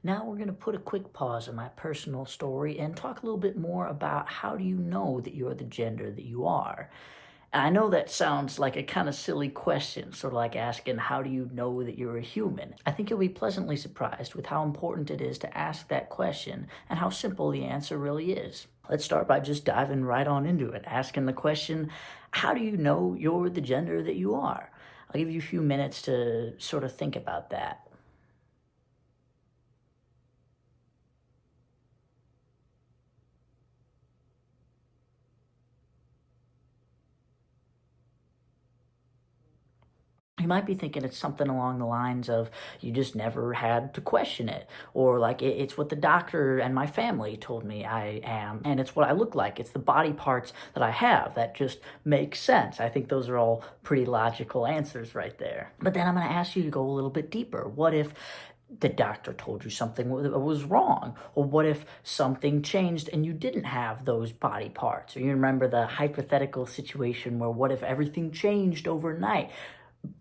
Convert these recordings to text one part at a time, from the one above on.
Now we're going to put a quick pause in my personal story and talk a little bit more about how do you know that you're the gender that you are. And I know that sounds like a kind of silly question, sort of like asking, how do you know that you're a human? I think you'll be pleasantly surprised with how important it is to ask that question and how simple the answer really is. Let's start by just diving right on into it, asking the question, how do you know you're the gender that you are? I'll give you a few minutes to sort of think about that. You might be thinking it's something along the lines of you just never had to question it, or like it's what the doctor and my family told me I am, and it's what I look like. It's the body parts that I have that just make sense. I think those are all pretty logical answers right there. But then I'm going to ask you to go a little bit deeper. What if the doctor told you something was wrong? Or what if something changed and you didn't have those body parts? Or you remember the hypothetical situation where what if everything changed overnight?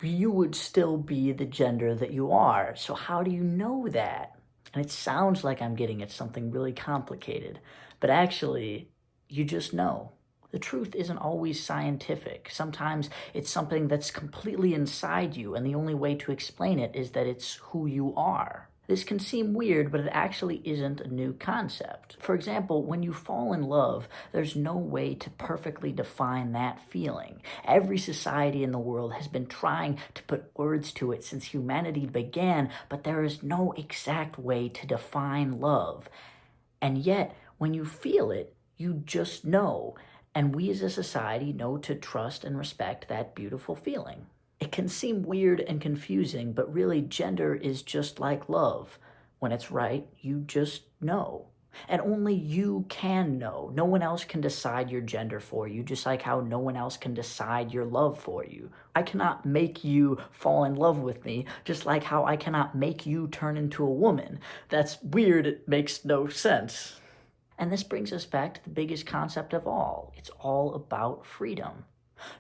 You would still be the gender that you are. So how do you know that? And it sounds like I'm getting at something really complicated, but actually, you just know. The truth isn't always scientific. Sometimes it's something that's completely inside you, and the only way to explain it is that it's who you are. This can seem weird, but it actually isn't a new concept. For example, when you fall in love, there's no way to perfectly define that feeling. Every society in the world has been trying to put words to it since humanity began, but there is no exact way to define love. And yet, when you feel it, you just know. And we as a society know to trust and respect that beautiful feeling. It can seem weird and confusing, but really, gender is just like love. When it's right, you just know. And only you can know. No one else can decide your gender for you, just like how no one else can decide your love for you. I cannot make you fall in love with me, just like how I cannot make you turn into a woman. That's weird, it makes no sense. And this brings us back to the biggest concept of all. It's all about freedom.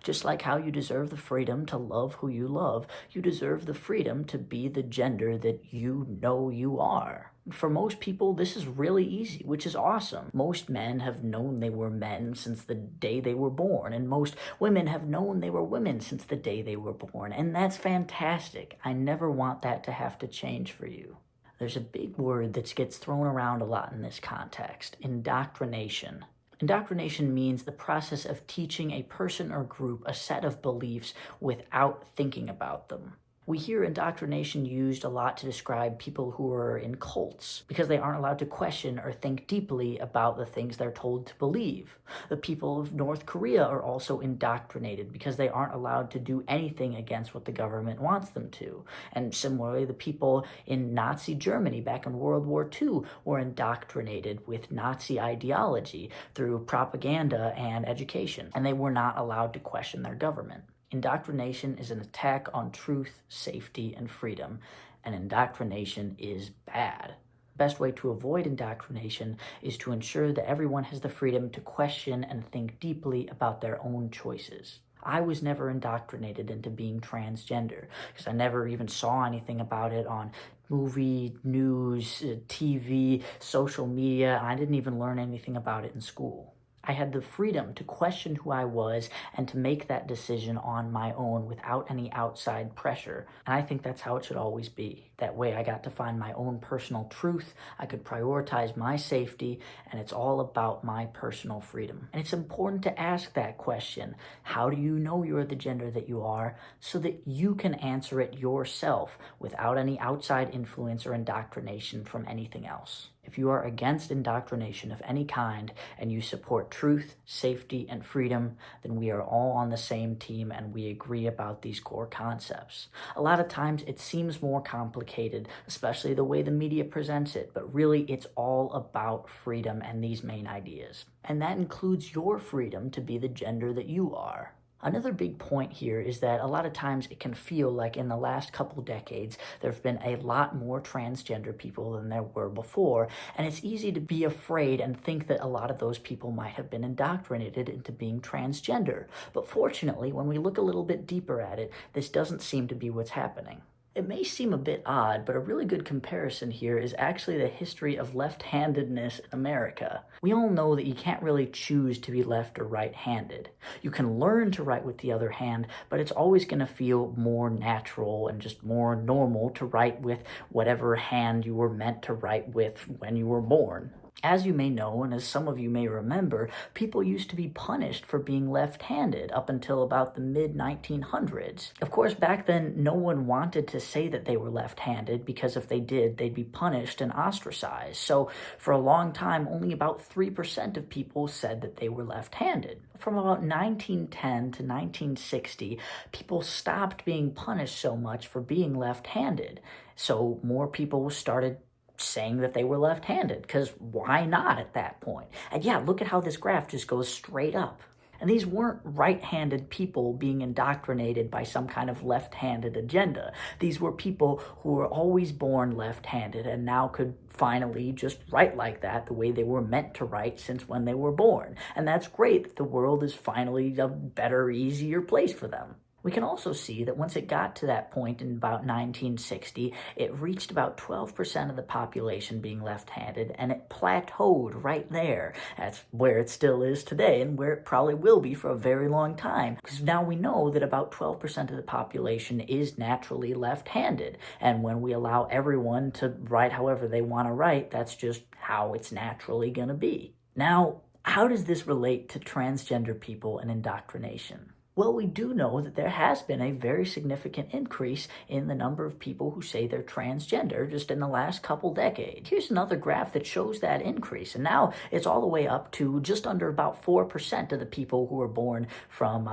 Just like how you deserve the freedom to love who you love, you deserve the freedom to be the gender that you know you are. For most people, this is really easy, which is awesome. Most men have known they were men since the day they were born, and most women have known they were women since the day they were born, and that's fantastic. I never want that to have to change for you. There's a big word that gets thrown around a lot in this context: indoctrination. Indoctrination means the process of teaching a person or group a set of beliefs without thinking about them. We hear indoctrination used a lot to describe people who are in cults because they aren't allowed to question or think deeply about the things they're told to believe. The people of North Korea are also indoctrinated because they aren't allowed to do anything against what the government wants them to. And similarly, the people in Nazi Germany back in World War II were indoctrinated with Nazi ideology through propaganda and education, and they were not allowed to question their government. Indoctrination is an attack on truth, safety, and freedom, and indoctrination is bad. The best way to avoid indoctrination is to ensure that everyone has the freedom to question and think deeply about their own choices. I was never indoctrinated into being transgender because I never even saw anything about it on movie, news, TV, social media, and I didn't even learn anything about it in school. I had the freedom to question who I was and to make that decision on my own without any outside pressure. And I think that's how it should always be. That way I got to find my own personal truth, I could prioritize my safety, and it's all about my personal freedom. And it's important to ask that question: how do you know you're the gender that you are, so that you can answer it yourself without any outside influence or indoctrination from anything else. If you are against indoctrination of any kind and you support truth, safety, and freedom, then we are all on the same team and we agree about these core concepts. A lot of times it seems more complicated, especially the way the media presents it, but really it's all about freedom and these main ideas. And that includes your freedom to be the gender that you are. Another big point here is that a lot of times it can feel like in the last couple decades there have been a lot more transgender people than there were before, and it's easy to be afraid and think that a lot of those people might have been indoctrinated into being transgender. But fortunately, when we look a little bit deeper at it, this doesn't seem to be what's happening. It may seem a bit odd, but a really good comparison here is actually the history of left-handedness in America. We all know that you can't really choose to be left or right-handed. You can learn to write with the other hand, but it's always going to feel more natural and just more normal to write with whatever hand you were meant to write with when you were born. As you may know, and as some of you may remember, people used to be punished for being left-handed up until about the mid-1900s. Of course, back then, no one wanted to say that they were left-handed because if they did, they'd be punished and ostracized. So for a long time, only about 3% of people said that they were left-handed. From about 1910 to 1960, people stopped being punished so much for being left-handed. So more people started saying that they were left-handed, because why not at that point? And yeah, look at how this graph just goes straight up. And these weren't right-handed people being indoctrinated by some kind of left-handed agenda. These were people who were always born left-handed and now could finally just write like that the way they were meant to write since when they were born. And that's great that the world is finally a better, easier place for them. We can also see that once it got to that point in about 1960, it reached about 12% of the population being left-handed, and it plateaued right there. That's where it still is today, and where it probably will be for a very long time, because now we know that about 12% of the population is naturally left-handed, and when we allow everyone to write however they want to write, that's just how it's naturally going to be. Now, how does this relate to transgender people and indoctrination? Well, we do know that there has been a very significant increase in the number of people who say they're transgender just in the last couple decades. Here's another graph that shows that increase, and now it's all the way up to just under about 4% of the people who were born from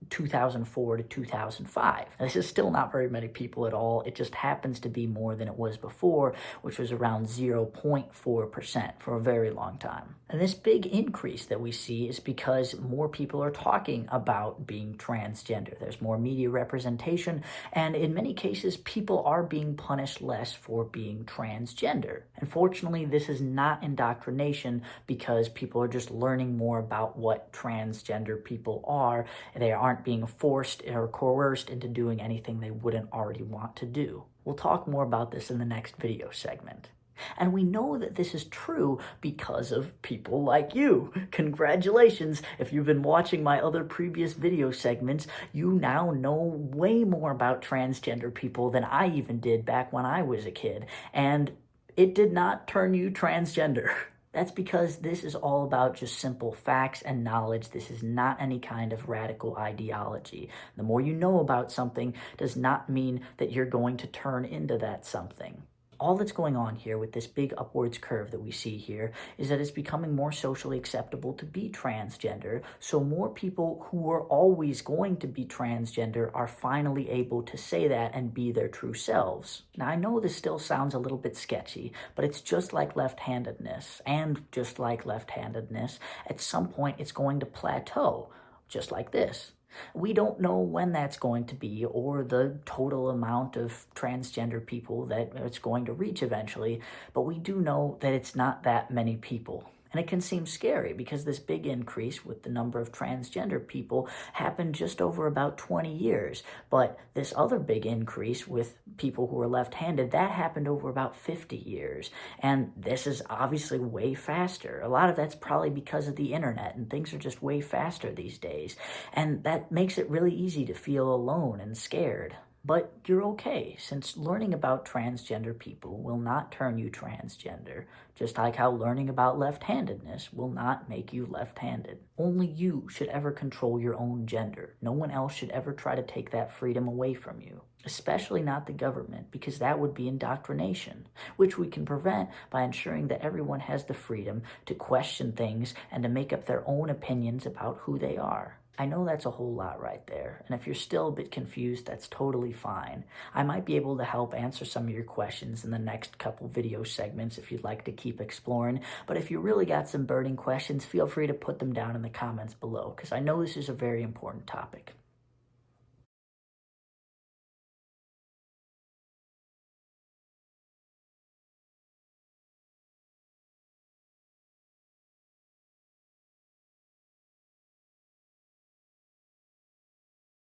2004 to 2005. Now, this is still not very many people at all. It just happens to be more than it was before, which was around 0.4% for a very long time. And this big increase that we see is because more people are talking about being transgender. There's more media representation, and in many cases, people are being punished less for being transgender. Unfortunately, this is not indoctrination because people are just learning more about what transgender people are. They aren't being forced or coerced into doing anything they wouldn't already want to do. We'll talk more about this in the next video segment. And we know that this is true because of people like you. Congratulations! If you've been watching my other previous video segments, you now know way more about transgender people than I even did back when I was a kid. And it did not turn you transgender. That's because this is all about just simple facts and knowledge. This is not any kind of radical ideology. The more you know about something does not mean that you're going to turn into that something. All that's going on here with this big upwards curve that we see here is that it's becoming more socially acceptable to be transgender, so more people who were always going to be transgender are finally able to say that and be their true selves. Now, I know this still sounds a little bit sketchy, but it's just like left-handedness, and just like left-handedness, at some point it's going to plateau, just like this. We don't know when that's going to be or the total amount of transgender people that it's going to reach eventually, but we do know that it's not that many people. And it can seem scary because this big increase with the number of transgender people happened just over about 20 years. But this other big increase with people who are left-handed, that happened over about 50 years. And this is obviously way faster. A lot of that's probably because of the internet, and things are just way faster these days. And that makes it really easy to feel alone and scared. But you're okay, since learning about transgender people will not turn you transgender, just like how learning about left-handedness will not make you left-handed. Only you should ever control your own gender. No one else should ever try to take that freedom away from you, especially not the government, because that would be indoctrination, which we can prevent by ensuring that everyone has the freedom to question things and to make up their own opinions about who they are. I know that's a whole lot right there, and if you're still a bit confused, that's totally fine. I might be able to help answer some of your questions in the next couple video segments if you'd like to keep exploring, but if you really got some burning questions, feel free to put them down in the comments below, because I know this is a very important topic.